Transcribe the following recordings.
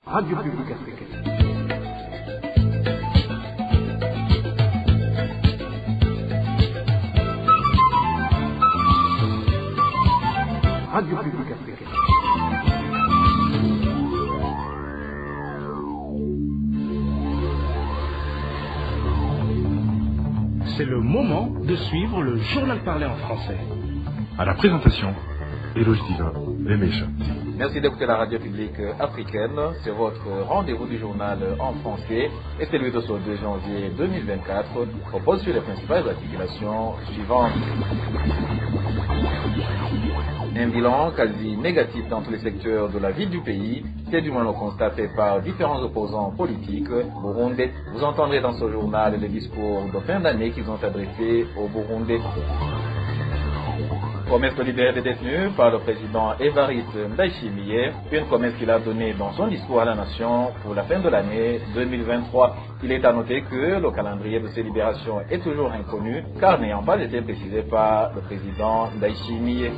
Radio Publique Africaine. Radio Publique Africaine. C'est le moment de suivre le journal parlé en français. À la présentation, Eloge Diva, Remesha. Merci d'écouter la radio publique africaine. C'est votre rendez-vous du journal en français et celui de ce 2 janvier 2024 propose sur les principales articulations suivantes. Un bilan quasi négatif dans tous les secteurs de la vie du pays, c'est du moins le constat fait par différents opposants politiques burundais. Vous entendrez dans ce journal les discours de fin d'année qu'ils ont adressés aux Burundais. Promesse de libérer des détenus par le président Évariste Ndayishimiye, une promesse qu'il a donnée dans son discours à la nation pour la fin de l'année 2023. Il est à noter que le calendrier de ces libérations est toujours inconnu, car n'ayant pas été précisé par le président Ndayishimiye.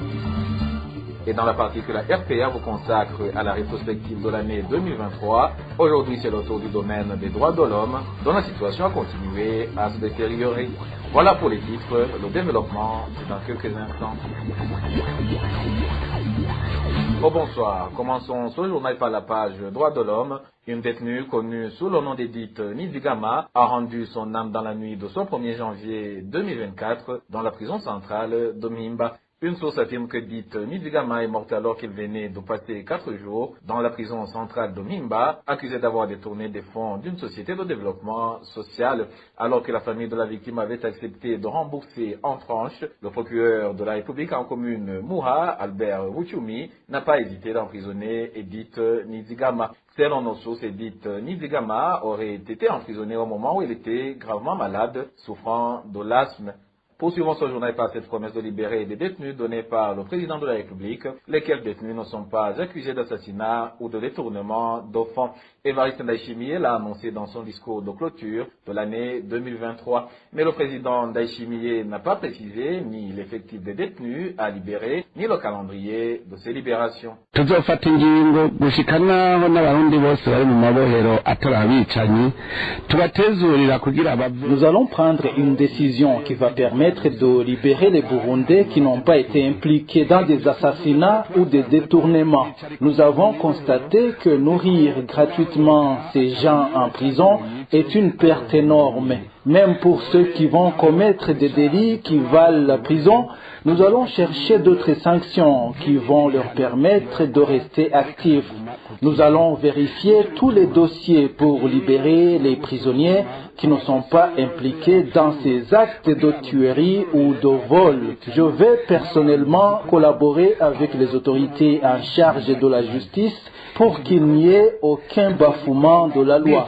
Et dans la partie que la RPA vous consacre à la rétrospective de l'année 2023, aujourd'hui c'est le tour du domaine des droits de l'homme, dont la situation a continué à se détériorer. Voilà pour les titres, le développement c'est dans quelques instants. Oh, bonsoir, commençons ce journal par la page droits de l'homme. Une détenue connue sous le nom d'Edith Nizigama a rendu son âme dans la nuit de ce 1er janvier 2024 dans la prison centrale de Mimba. Une source affirme que Edith Nizigama est morte alors qu'il venait de passer 4 jours dans la prison centrale de Mimba, accusée d'avoir détourné des fonds d'une société de développement social. Alors que la famille de la victime avait accepté de rembourser en franche, le procureur de la République en commune Mouha, Albert Wuchumi, n'a pas hésité d'emprisonner Edith Nizigama. Selon nos sources, Edith Nizigama aurait été emprisonnée au moment où elle était gravement malade, souffrant de l'asthme. Poursuivons ce journal par cette promesse de libérer des détenus donnée par le président de la République, lesquels détenus ne sont pas accusés d'assassinat ou de détournement de fonds. Évariste Ndayishimiye l'a annoncé dans son discours de clôture de l'année 2023. Mais le président Ndayishimiye n'a pas précisé ni l'effectif des détenus à libérer, ni le calendrier de ces libérations. Nous allons prendre une décision qui va permettre de libérer les Burundais qui n'ont pas été impliqués dans des assassinats ou des détournements. Nous avons constaté que nourrir gratuitement ces gens en prison est une perte énorme. Même pour ceux qui vont commettre des délits qui valent la prison, nous allons chercher d'autres sanctions qui vont leur permettre de rester actifs. Nous allons vérifier tous les dossiers pour libérer les prisonniers qui ne sont pas impliqués dans ces actes de tuerie ou de vol. Je vais personnellement collaborer avec les autorités en charge de la justice pour qu'il n'y ait aucun bafouement de la loi.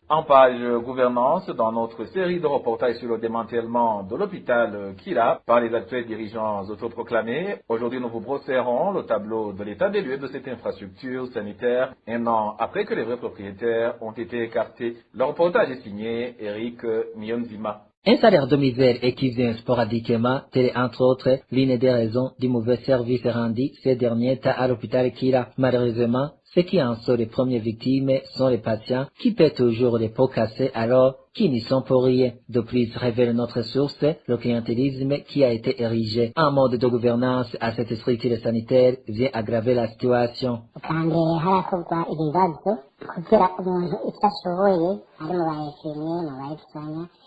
En page gouvernance, dans notre série de reportages sur le démantèlement de l'hôpital Kila par les actuels dirigeants autoproclamés, aujourd'hui nous vous brosserons le tableau de l'état des lieux de cette infrastructure sanitaire un an après que les vrais propriétaires ont été écartés. Le reportage est signé Eric Mionzima. Un salaire de misère et qui vient sporadiquement, telle entre autres l'une des raisons du mauvais service rendu ces derniers temps à l'hôpital Kila. Malheureusement, ceux qui en sont les premières victimes sont les patients qui paient toujours les pots cassés alors qu'ils n'y sont pour rien. De plus, révèle notre source, le clientélisme qui a été érigé en mode de gouvernance à cette structure sanitaire vient aggraver la situation.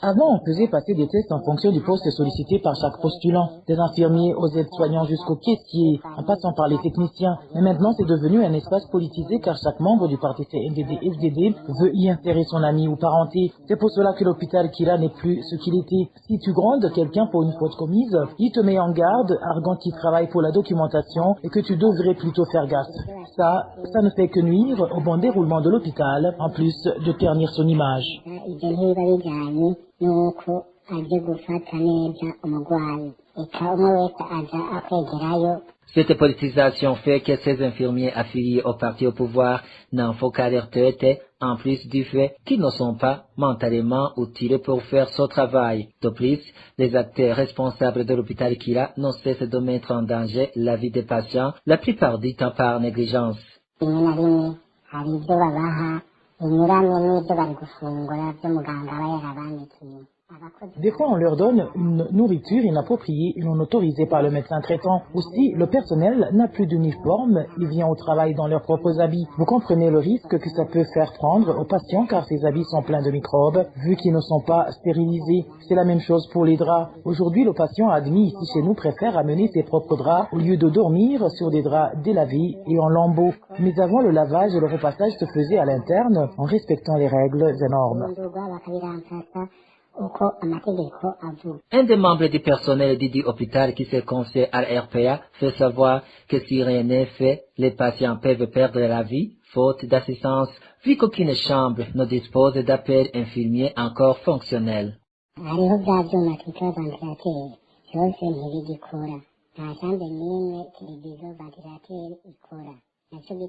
Avant, on faisait passer des tests en fonction du poste sollicité par chaque postulant, des infirmiers aux aides-soignants jusqu'aux caissiers, en passant par les techniciens. Mais maintenant, c'est devenu un espace politisé car chaque membre du parti CNDD-FDD veut y insérer son ami ou parenté. C'est pour cela que l'hôpital Kila n'est plus ce qu'il était. Si tu grondes quelqu'un pour une faute commise, il te met en garde, arguant qu'il travaille pour la documentation et que tu devrais plutôt faire gaffe. Ça ne fait que nuire au bon déroulement de l'hôpital, en plus de ternir son image. Cette politisation fait que ces infirmiers affiliés au parti au pouvoir n'en font qu'à leur tête, en plus du fait qu'ils ne sont pas mentalement outillés pour faire ce travail. De plus, les acteurs responsables de l'hôpital Kira ne cessent de mettre en danger la vie des patients, la plupart du temps par négligence. Des fois, on leur donne une nourriture inappropriée et non autorisée par le médecin traitant. Aussi, le personnel n'a plus d'uniforme, il vient au travail dans leurs propres habits. Vous comprenez le risque que ça peut faire prendre aux patients car ces habits sont pleins de microbes, vu qu'ils ne sont pas stérilisés. C'est la même chose pour les draps. Aujourd'hui, le patient admis ici chez nous préfère amener ses propres draps au lieu de dormir sur des draps délavés et en lambeaux. Mais avant, le lavage et le repassage se faisaient à l'interne en respectant les règles et normes. Un des membres du personnel du hôpital qui s'est confié à la RPA fait savoir que si rien n'est fait, les patients peuvent perdre la vie, faute d'assistance, vu qu'aucune chambre ne dispose d'appels infirmiers encore fonctionnels.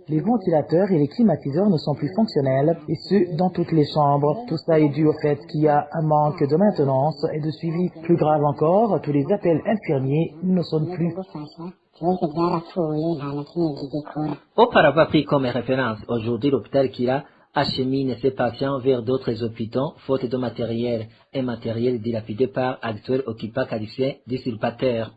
Les ventilateurs et les climatiseurs ne sont plus fonctionnels, et ce, dans toutes les chambres. Tout ça est dû au fait qu'il y a un manque de maintenance et de suivi. Plus grave encore, tous les appels infirmiers ne sonnent plus. Auparavant pris comme référence, aujourd'hui l'hôpital Kira achemine ses patients vers d'autres hôpitaux, faute de matériel, et matériel dilapidé par actuels occupants qualifiés d'usurpateurs.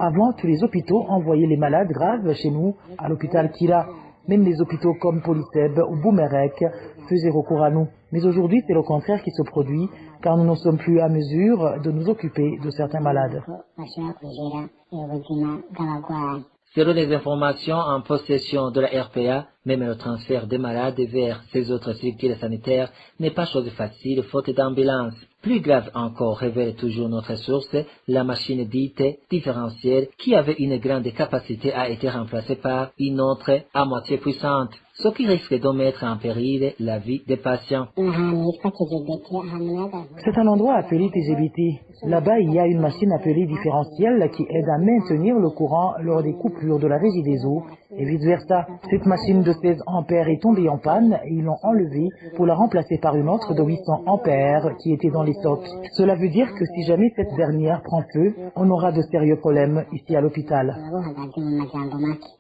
Avant, tous les hôpitaux envoyaient les malades graves chez nous, à l'hôpital Kira. Même les hôpitaux comme Polyseb ou Boumerek faisaient recours à nous. Mais aujourd'hui, c'est le contraire qui se produit, car nous ne sommes plus à mesure de nous occuper de certains malades. Selon les informations en possession de la RPA, même le transfert des malades vers ces autres structures sanitaires n'est pas chose facile faute d'ambulance. Plus grave encore, révèle toujours notre source, la machine dite différentielle qui avait une grande capacité a été remplacée par une autre à moitié puissante, ce qui risque de mettre en péril la vie des patients. C'est un endroit appelé TGBT. Là-bas, il y a une machine appelée différentielle qui aide à maintenir le courant lors des coupures de la régie des eaux et vice-versa. Cette machine de 16 ampères est tombée en panne et ils l'ont enlevée pour la remplacer par une autre de 800 ampères qui était dans les stocks. Cela veut dire que si jamais cette dernière prend feu, on aura de sérieux problèmes ici à l'hôpital.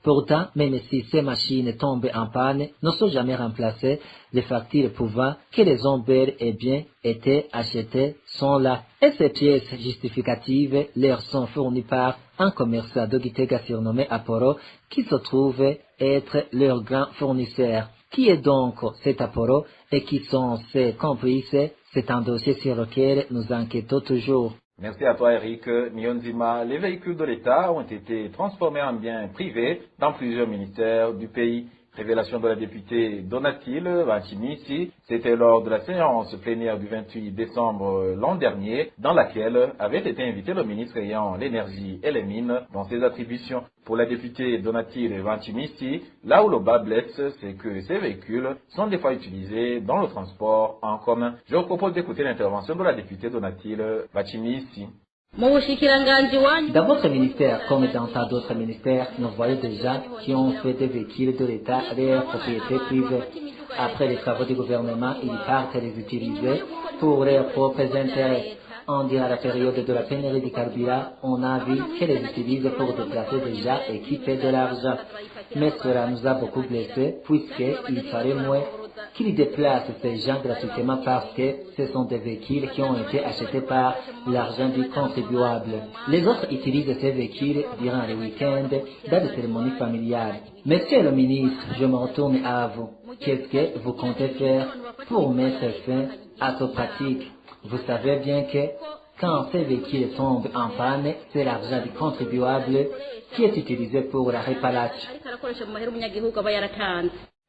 Pourtant, même si ces machines tombent en panne, ne sont jamais remplacées, les factures prouvant que les ont bel et bien été achetées sont là. Et ces pièces justificatives leur sont fournies par un commerçant de Gitega surnommé Aporo, qui se trouve être leur grand fournisseur. Qui est donc cet Aporo et qui sont ses complices? C'est un dossier sur lequel nous enquêtons toujours. Merci à toi Eric. Nyonzima, les véhicules de l'État ont été transformés en biens privés dans plusieurs ministères du pays. Révélation de la députée Donatille Vanchimissi, c'était lors de la séance plénière du 28 décembre l'an dernier, dans laquelle avait été invité le ministre ayant l'énergie et les mines dans ses attributions. Pour la députée Donatille Vanchimissi, là où le bas blesse, c'est que ces véhicules sont des fois utilisés dans le transport en commun. Je vous propose d'écouter l'intervention de la députée Donatille Vanchimissi. Dans votre ministère, comme dans tant d'autres ministères, nous voyons des gens qui ont fait des véhicules de l'État leur propriété privée. Après les travaux du gouvernement, ils partent les utiliser pour leurs propres intérêts. On dit à la période de la pénurie du carburant, on a vu qu'ils les utilisent pour déplacer des gens et qui paient de l'argent. Mais cela nous a beaucoup blessés, puisqu'il fallait moins qu'ils déplacent ces gens gratuitement parce que ce sont des véhicules qui ont été achetés par l'argent du contribuable. Les autres utilisent ces véhicules durant les week-ends dans des cérémonies familiales. Monsieur le ministre, je me retourne à vous. Qu'est-ce que vous comptez faire pour mettre fin à cette pratique? Vous savez bien que quand ces véhicules tombent en panne, c'est l'argent du contribuable qui est utilisé pour la réparation.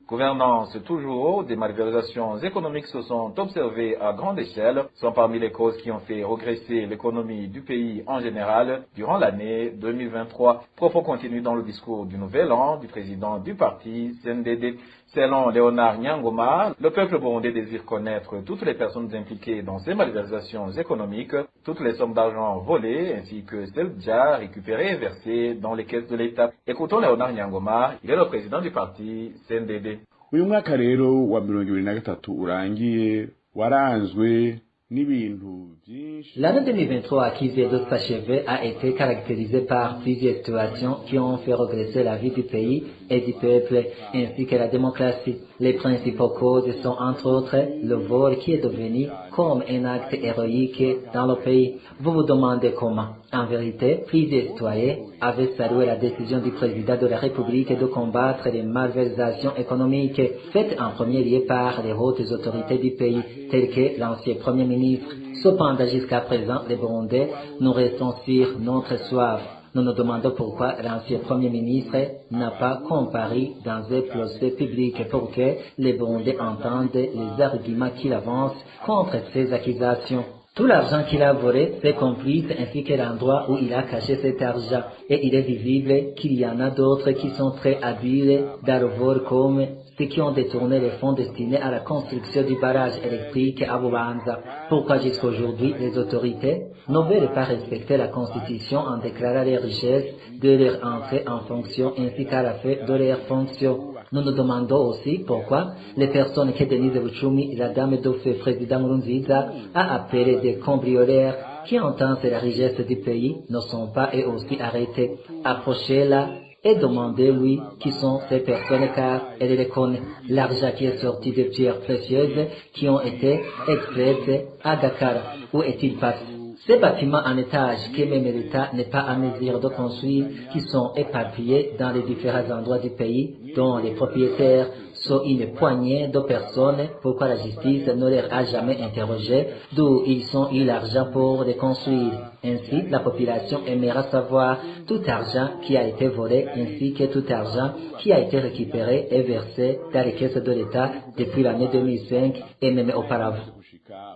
Gouvernance toujours, des malversations économiques se sont observées à grande échelle, sont parmi les causes qui ont fait regresser l'économie du pays en général durant l'année 2023. Propos continue dans le discours du Nouvel An du président du parti CNDD. Selon Léonard Nyangoma, le peuple burundais désire connaître toutes les personnes impliquées dans ces malversations économiques, toutes les sommes d'argent volées, ainsi que celles déjà récupérées et versées dans les caisses de l'État. Écoutons Léonard Nyangoma, il est le président du parti CNDD. Uyu mwaka rero wa 2023 urangiye waranzwe n'ibintu byinshi. L'année 2023 qui vient de s'achever a été caractérisée par plusieurs situations qui ont fait regresser la vie du pays et du peuple, ainsi que la démocratie. Les principaux causes sont entre autres le vol qui est devenu comme un acte héroïque dans le pays. Vous vous demandez comment? En vérité, plusieurs citoyens avaient salué la décision du président de la République de combattre les malversations économiques faites en premier lieu par les hautes autorités du pays, telles que l'ancien Premier ministre. Cependant, jusqu'à présent, les Burundais, nous restons sur notre soif. Nous nous demandons pourquoi l'ancien Premier ministre n'a pas comparé dans un procès public pour que les Burundais entendent les arguments qu'il avance contre ces accusations. Tout l'argent qu'il a volé, ses complices ainsi que l'endroit où il a caché cet argent. Et il est visible qu'il y en a d'autres qui sont très habiles dans le vol comme ceux qui ont détourné les fonds destinés à la construction du barrage électrique à Bubanza. Pourquoi jusqu'à aujourd'hui les autorités ne veulent pas respecter la Constitution en déclarant les richesses de leur entrée en fonction ainsi qu'à la fin de leur fonction? Nous nous demandons aussi pourquoi les personnes que Denise Buchumi, la dame de feu président Nkurunziza, a appelées des cambrioleurs qui entendent la richesse du pays ne sont pas eux aussi arrêtés. Approchez-la et demandez-lui qui sont ces personnes car elle les connaît. L'argent qui est sorti des pierres précieuses qui ont été extraites à Dakar, où est-il passé? Ces bâtiments en étage que même l'État n'est pas à mesure de construire, qui sont éparpillés dans les différents endroits du pays, dont les propriétaires sont une poignée de personnes, pourquoi la justice ne leur a jamais interrogé, d'où ils ont eu l'argent pour les construire. Ainsi, la population aimera savoir tout argent qui a été volé, ainsi que tout argent qui a été récupéré et versé dans les caisses de l'État depuis l'année 2005 et même auparavant.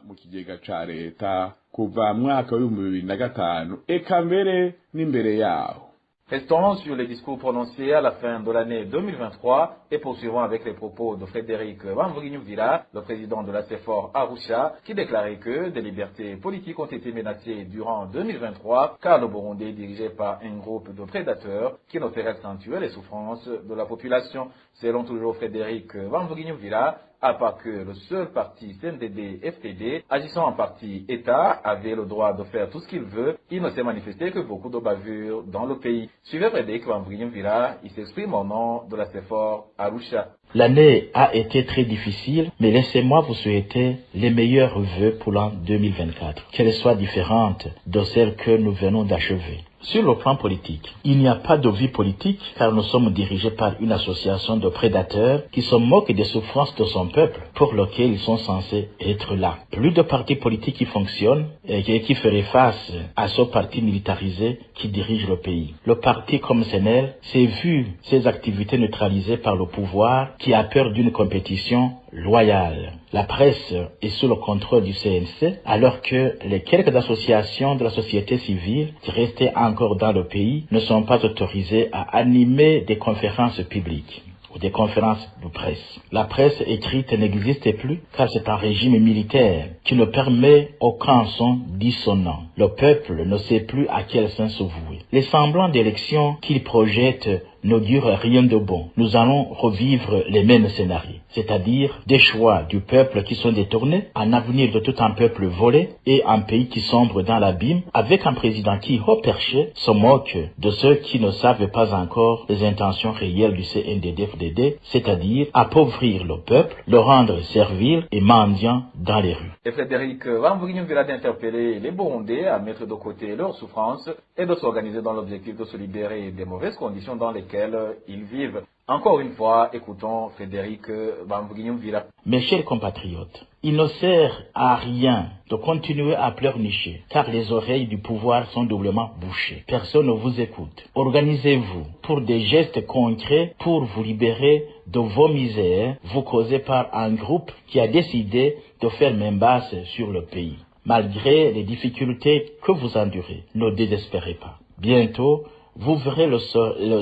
Mu kigega ca leta kuva mwaka wa 2005 eka mbere n'imbere yaho. Restons sur les discours prononcés à la fin de l'année 2023 et poursuivons avec les propos de Frédéric Bamvugi-Nyuvira, le président de la CEFOR Arusha, qui déclarait que des libertés politiques ont été menacées durant 2023 car le Burundi est dirigé par un groupe de prédateurs qui ne fait accentuer les souffrances de la population. Selon toujours Frédéric Bamvugi-Nyuvira, à part que le seul parti CNDD-FDD, agissant en parti État, avait le droit de faire tout ce qu'il veut, il ne s'est manifesté que beaucoup de bavures dans le pays. Suivez Frédéric Bamvugi-Nyuvira, il s'exprime au nom de la CEFOR Arusha. L'année a été très difficile, mais laissez-moi vous souhaiter les meilleurs vœux pour l'an 2024, qu'elle soit différente de celle que nous venons d'achever. Sur le plan politique, il n'y a pas de vie politique car nous sommes dirigés par une association de prédateurs qui se moquent des souffrances de son peuple pour lequel ils sont censés être là. Plus de partis politiques qui fonctionnent et qui feraient face à ce parti militarisé qui dirige le pays. Le parti comme CNL s'est vu ses activités neutralisées par le pouvoir qui a peur d'une compétition loyale. La presse est sous le contrôle du CNC alors que les quelques associations de la société civile qui restaient encore dans le pays ne sont pas autorisées à animer des conférences publiques ou des conférences de presse. La presse écrite n'existe plus car c'est un régime militaire qui ne permet aucun son dissonant. Le peuple ne sait plus à quel sens se vouer. Les semblants d'élections qu'il projette ne durent rien de bon. Nous allons revivre les mêmes scénarios, c'est-à-dire des choix du peuple qui sont détournés, un avenir de tout un peuple volé et un pays qui sombre dans l'abîme avec un président qui, haut perché, se moque de ceux qui ne savent pas encore les intentions réelles du CNDD-FDD, c'est-à-dire appauvrir le peuple, le rendre servile et mendiant dans les rues. Et Frédéric Bamvugi-Nyuvira d'interpeller les Burundais à mettre de côté leurs souffrances et de s'organiser dans l'objectif de se libérer des mauvaises conditions dans lesquelles lequel ils vivent. Encore une fois, écoutons Frédéric Bambouguignoum-Villa. Mes chers compatriotes, il ne sert à rien de continuer à pleurnicher, car les oreilles du pouvoir sont doublement bouchées. Personne ne vous écoute. Organisez-vous pour des gestes concrets pour vous libérer de vos misères, vous causées par un groupe qui a décidé de faire main basse sur le pays. Malgré les difficultés que vous endurez, ne désespérez pas. Bientôt, vous verrez le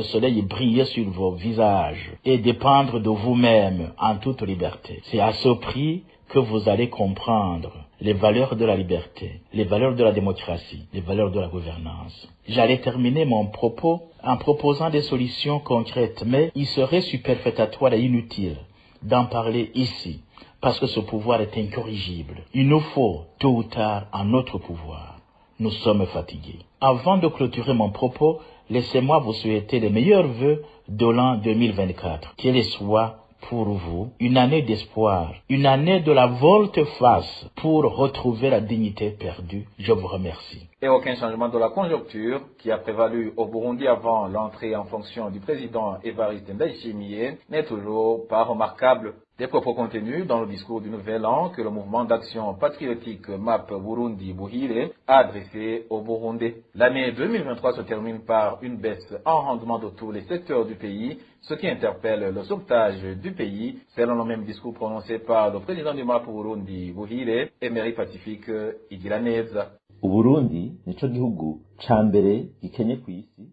soleil briller sur vos visages et dépendre de vous-même en toute liberté. C'est à ce prix que vous allez comprendre les valeurs de la liberté, les valeurs de la démocratie, les valeurs de la gouvernance. J'allais terminer mon propos en proposant des solutions concrètes, mais il serait superfétatoire et inutile d'en parler ici, parce que ce pouvoir est incorrigible. Il nous faut, tôt ou tard, un autre pouvoir. Nous sommes fatigués. Avant de clôturer mon propos, laissez-moi vous souhaiter les meilleurs vœux de l'an 2024. Qu'elle soit pour vous une année d'espoir, une année de la volte-face pour retrouver la dignité perdue. Je vous remercie. Et aucun changement de la conjoncture qui a prévalu au Burundi avant l'entrée en fonction du président Evariste Ndayishimiye n'est toujours pas remarquable. Des propos contenus dans le discours du Nouvel An que le mouvement d'action patriotique MAP Burundi Buhire a adressé au Burundi. L'année 2023 se termine par une baisse en rendement de tous les secteurs du pays, ce qui interpelle le sauvetage du pays, selon le même discours prononcé par le président du MAP Burundi Buhire, Emery Pacifique Igiraneza. Uburundi nico gihugu ca mbere gikenye kw'isi.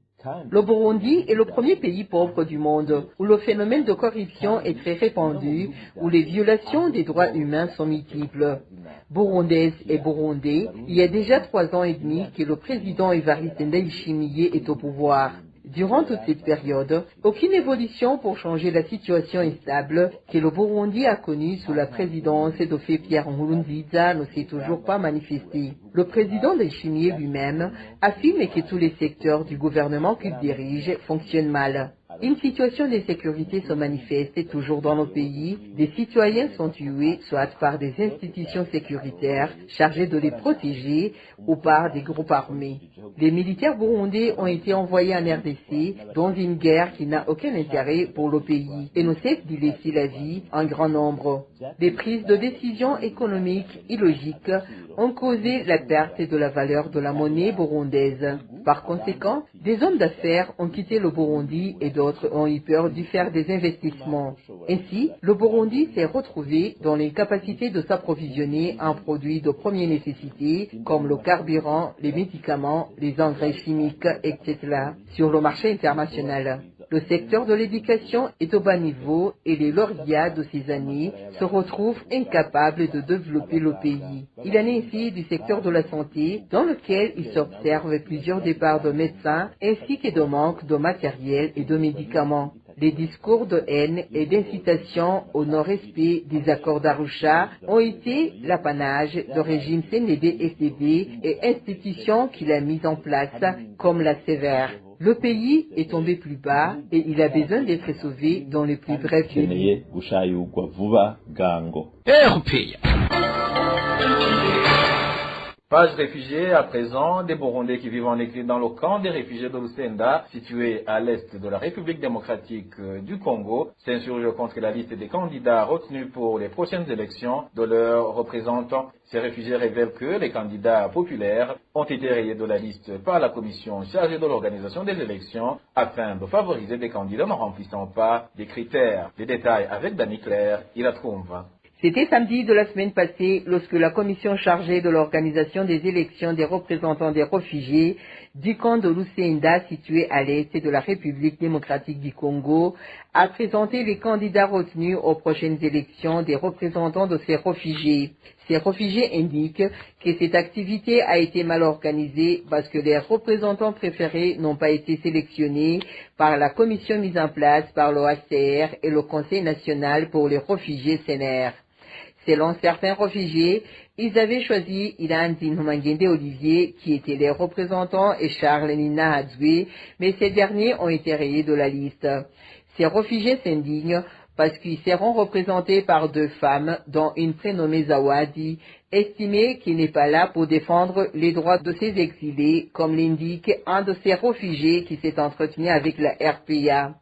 Le Burundi est le premier pays pauvre du monde, où le phénomène de corruption est très répandu, où les violations des droits humains sont multiples. Burundaises et Burundais, il y a déjà 3 ans et demi que le président Evariste Ndayishimiye est au pouvoir. Durant toute cette période, aucune évolution pour changer la situation instable que le Burundi a connue sous la présidence de Pierre Nkurunziza ne s'est toujours pas manifestée. Le président Ndayishimiye lui-même affirme que tous les secteurs du gouvernement qu'il dirige fonctionnent mal. Une situation d'insécurité se manifeste toujours dans nos pays. Des citoyens sont tués, soit par des institutions sécuritaires chargées de les protéger ou par des groupes armés. Les militaires burundais ont été envoyés en RDC dans une guerre qui n'a aucun intérêt pour le pays et ne cesse d'y laisser la vie en grand nombre. Des prises de décisions économiques illogiques ont causé la perte de la valeur de la monnaie burundaise. Par conséquent, des hommes d'affaires ont quitté le Burundi et d'autres ont eu peur d'y faire des investissements. Ainsi, le Burundi s'est retrouvé dans l'incapacité de s'approvisionner en produits de première nécessité comme le carburant, les médicaments, les engrais chimiques, etc. sur le marché international. Le secteur de l'éducation est au bas niveau et les lauréats de ces années se retrouvent incapables de développer le pays. Il en est ainsi du secteur de la santé dans lequel il s'observe plusieurs départs de médecins ainsi que de manque de matériel et de médicaments. Les discours de haine et d'incitation au non-respect des accords d'Arusha ont été l'apanage du régime CNDD-FDD et institutions qu'il a mises en place comme la sévère. Le pays est tombé plus bas et il a besoin d'être sauvé dans les plus brefs délais. Page réfugiés, à présent, des Burundais qui vivent en exil dans le camp des réfugiés de Lusenda, situé à l'est de la République démocratique du Congo, s'insurgent contre la liste des candidats retenus pour les prochaines élections de leurs représentants. Ces réfugiés révèlent que les candidats populaires ont été rayés de la liste par la commission chargée de l'organisation des élections afin de favoriser des candidats ne remplissant pas des critères. Les détails avec Dani Claire, il la trouve. C'était samedi de la semaine passée lorsque la commission chargée de l'organisation des élections des représentants des réfugiés du camp de Lusenda situé à l'est de la République démocratique du Congo a présenté les candidats retenus aux prochaines élections des représentants de ces réfugiés. Ces réfugiés indiquent que cette activité a été mal organisée parce que les représentants préférés n'ont pas été sélectionnés par la commission mise en place par l'OHCR et le Conseil national pour les réfugiés CNR. Selon certains réfugiés, ils avaient choisi Ilan Zinhumangende Olivier, qui étaient les représentants, et Charles Nina Hadzoué, mais ces derniers ont été rayés de la liste. Ces réfugiés s'indignent parce qu'ils seront représentés par 2 femmes, dont une prénommée Zawadi, estimée qu'il n'est pas là pour défendre les droits de ses exilés, comme l'indique un de ces réfugiés qui s'est entretenu avec la RPA.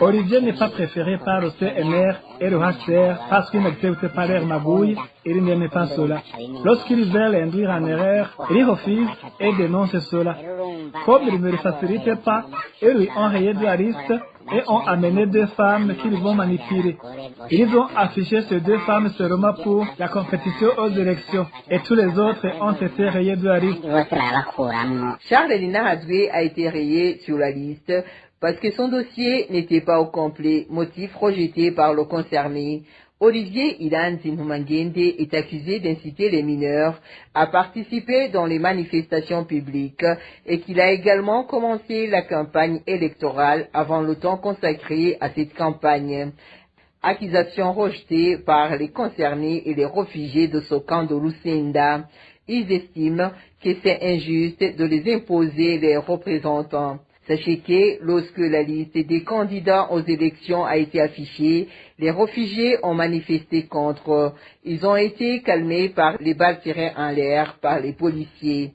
Olivier n'est pas préféré par le CNR et le HCR parce qu'il n'accepte pas leur magouille et il n'aime pas cela. Lorsqu'ils veulent induire en erreur, il refuse et dénonce cela. Comme il ne le facilite pas, ils lui ont rayé de la liste et ont amené 2 femmes qu'ils vont manipuler. Ils ont affiché ces 2 femmes seulement pour la compétition aux élections et tous les autres ont été rayés de la liste. Charles Elina Hadoué a été rayé sur la liste parce que son dossier n'était pas au complet, motif rejeté par le concerné. Olivier Ilan Zinhumangende est accusé d'inciter les mineurs à participer dans les manifestations publiques et qu'il a également commencé la campagne électorale avant le temps consacré à cette campagne. Accusation rejetée par les concernés et les réfugiés de ce camp de Lucinda. Ils estiment que c'est injuste de les imposer les représentants. Sachez que lorsque la liste des candidats aux élections a été affichée, les réfugiés ont manifesté contre. Ils ont été calmés par les balles tirées en l'air par les policiers.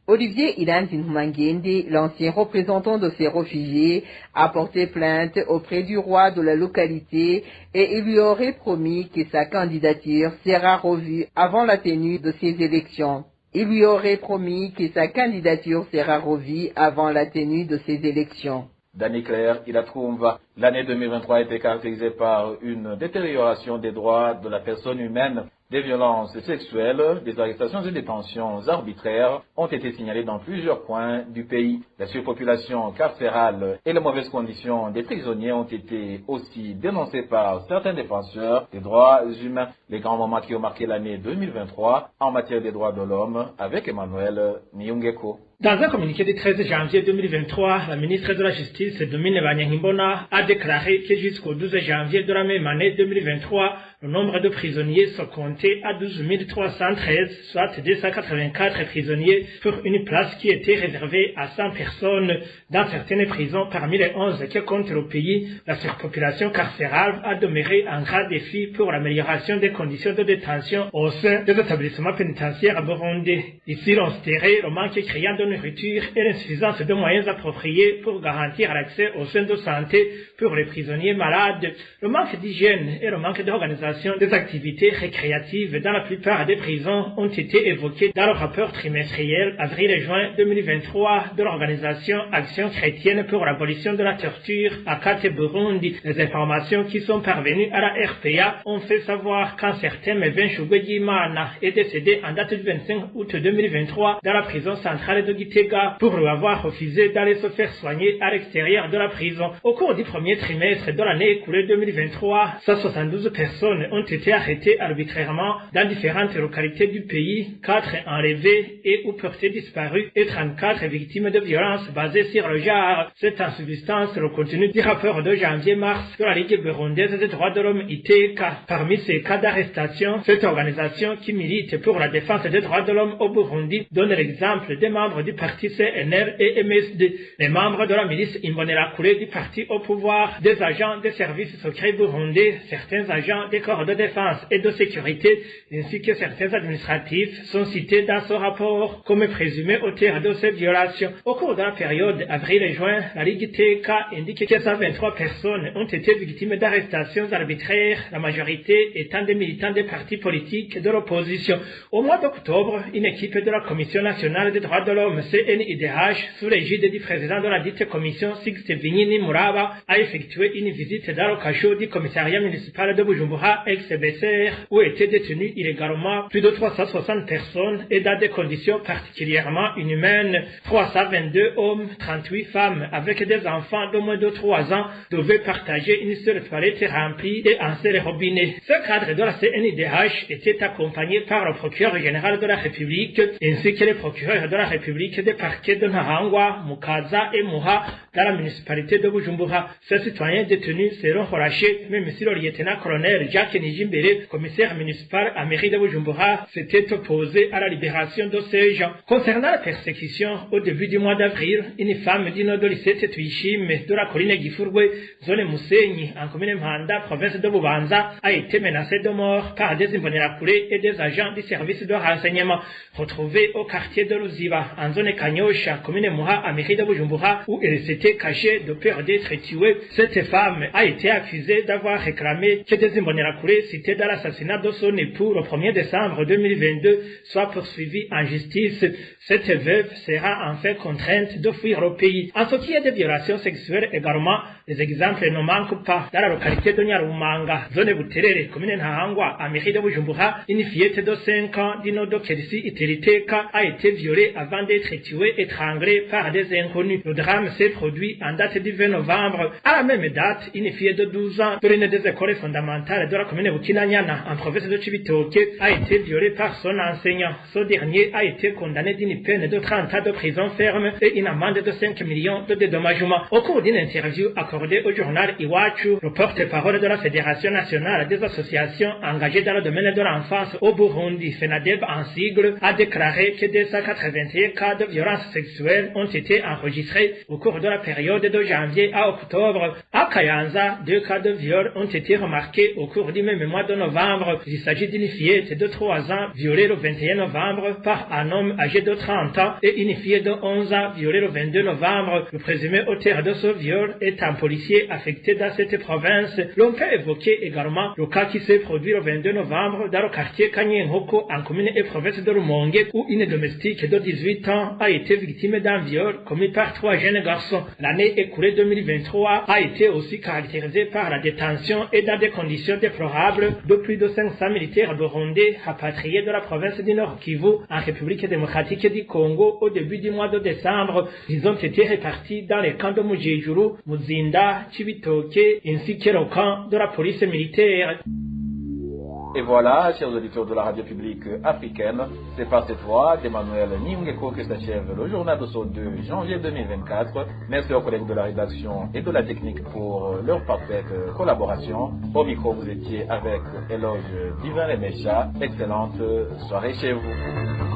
Olivier Ilan Zinhumangende, l'ancien représentant de ces réfugiés, a porté plainte auprès du roi de la localité et il lui aurait promis que sa candidature sera revue avant la tenue de ces élections. Il lui aurait promis que sa candidature sera revue avant la tenue de ces élections. Danny Claire, il a trouvé l'année 2023 a été caractérisée par une détérioration des droits de la personne humaine. Des violences sexuelles, des arrestations et détentions arbitraires ont été signalées dans plusieurs points du pays. La surpopulation carcérale et les mauvaises conditions des prisonniers ont été aussi dénoncées par certains défenseurs des droits humains. Les grands moments qui ont marqué l'année 2023 en matière des droits de l'homme avec Emmanuel Niungeko. Dans un communiqué du 13 janvier 2023, la ministre de la Justice, Domine Banyankimbona, a déclaré que jusqu'au 12 janvier de la même année 2023, le nombre de prisonniers se comptait à 12 313, soit 284 prisonniers pour une place qui était réservée à 100 personnes. Dans certaines prisons, parmi les 11 qui comptent le pays, la surpopulation carcérale a demeuré un grand défi pour l'amélioration des conditions de détention au sein des établissements pénitentiaires burundais. Ici, l'on considérait le manque criant de nourriture et l'insuffisance de moyens appropriés pour garantir l'accès aux soins de santé pour les prisonniers malades. Le manque d'hygiène et le manque d'organisation des activités récréatives dans la plupart des prisons ont été évoqués dans le rapport trimestriel avril et juin 2023 de l'organisation Action chrétienne pour l'abolition de la torture à Kate Burundi. Les informations qui sont parvenues à la RPA ont fait savoir qu'un certain Mevin Shugwegimana est décédé en date du 25 août 2023 dans la prison centrale de Gitega pour lui avoir refusé d'aller se faire soigner à l'extérieur de la prison. Au cours du premier trimestre de l'année écoulée 2023, 172 personnes ont été arrêtées arbitrairement dans différentes localités du pays, 4 enlevées et ou portées disparues et 34 victimes de violences basées sur le genre. C'est en substance le contenu du rapport de janvier-mars de la Ligue burundaise des droits de l'homme ITK. Parmi ces cas d'arrestation, cette organisation qui milite pour la défense des droits de l'homme au Burundi donne l'exemple des membres du parti CNR et MSD, les membres de la milice Imbonerakure du parti au pouvoir, des agents des services secrets burundais, certains agents des corps de défense et de sécurité, ainsi que certains administratifs sont cités dans ce rapport comme présumés auteurs de ces violations. Au cours de la période avril et juin, la Ligue TK indique que 123 personnes ont été victimes d'arrestations arbitraires, la majorité étant des militants des partis politiques de l'opposition. Au mois d'octobre, une équipe de la Commission nationale des droits de l'homme CNIDH, sous l'égide du président de la dite commission Sixte Vignini Muraba, a effectué une visite dans le cachot du commissariat municipal de Bujumbura, ex-BCR, où étaient détenues illégalement plus de 360 personnes et dans des conditions particulièrement inhumaines. 322 hommes, 38 femmes avec des enfants de moins de 3 ans devaient partager une seule toilette remplie et un seul robinet. Ce cadre de la CNIDH était accompagné par le procureur général de la République ainsi que les procureurs de la République des parquets de Nahangwa, Mukaza et Muha dans la municipalité de Bujumbura. Ce Ces citoyens détenus seront relâchés, même si le lieutenant-colonel Jacques Nijimbere, commissaire municipal à mairie de Bujumbura, s'était opposé à la libération de ces gens. Concernant la persécution, au début du mois d'avril, une femme du nord de lycée Tuyishime de la colline Gifurwe, zone Musenyi, en commune Mpanda, province de Bubanza, a été menacée de mort par des Imbonerakure et des agents du service de renseignement retrouvés au quartier de Luziba, en zone Kanyosha, commune Muha, à mairie de Bujumbura, où elle s'était cachée de peur d'être tuée. Cette femme a été accusée d'avoir réclamé que des Imbonerakure cités dans l'assassinat de son époux le 1er décembre 2022 soient poursuivis en justice. Cette veuve sera en fait contrainte de fuir au pays. En ce qui est des violations sexuelles également, les exemples ne manquent pas. Dans la localité de Nyarumanga, zone Buterere, commune Ntahangwa, à mairie de Bujumbura, une fillette de 5 ans d'Inodo Kelsi Iteriteka a été violée avant d'être tuée, étranglée par des inconnus. Le drame s'est produit en date du 20 novembre. À la même date, une fille de 12 ans de l'une des écoles fondamentales de la commune Bukinanyana, en province de Cibitoke, a été violée par son enseignant. Ce dernier a été condamné d'une peine de 30 ans de prison ferme et une amende de 5 millions de dédommagements. Au cours d'une interview accordée au journal Iwachu, le porte-parole de la Fédération nationale des associations engagées dans le domaine de l'enfance au Burundi, FENADEB en sigle, a déclaré que 281 cas de violences sexuelles ont été enregistrés au cours de la période de janvier à octobre. À Kayanza, 2 cas de viol ont été remarqués au cours du même mois de novembre. Il s'agit d'une fillette de 3 ans violée le 21 novembre par un homme âgé de 30 ans et une fille de 11 ans violée le 22 novembre. Le présumé auteur de ce viol est un policier affecté dans cette province. L'on peut évoquer également le cas qui s'est produit le 22 novembre dans le quartier Kanyenhoko en commune et province de Rumonge où une domestique de 18 ans a été victime d'un viol commis par 3 jeunes garçons. L'année écoulée 2023 a été aussi caractérisée par la détention et dans des conditions déplorables de plus de 500 militaires burundais rapatriés de la province du Nord Kivu en République démocratique du Congo au début du mois de décembre. Ils ont été répartis dans les camps de Mujejuru, Muzinda, Cibitoke ainsi que le camp de la police militaire. Et voilà, chers auditeurs de la radio publique africaine, c'est par cette voix d'Emmanuel Niungeko que s'achève le journal de ce 2 janvier 2024. Merci aux collègues de la rédaction et de la technique pour leur parfaite collaboration. Au micro, vous étiez avec Éloge Divin et Mécha. Excellente soirée chez vous.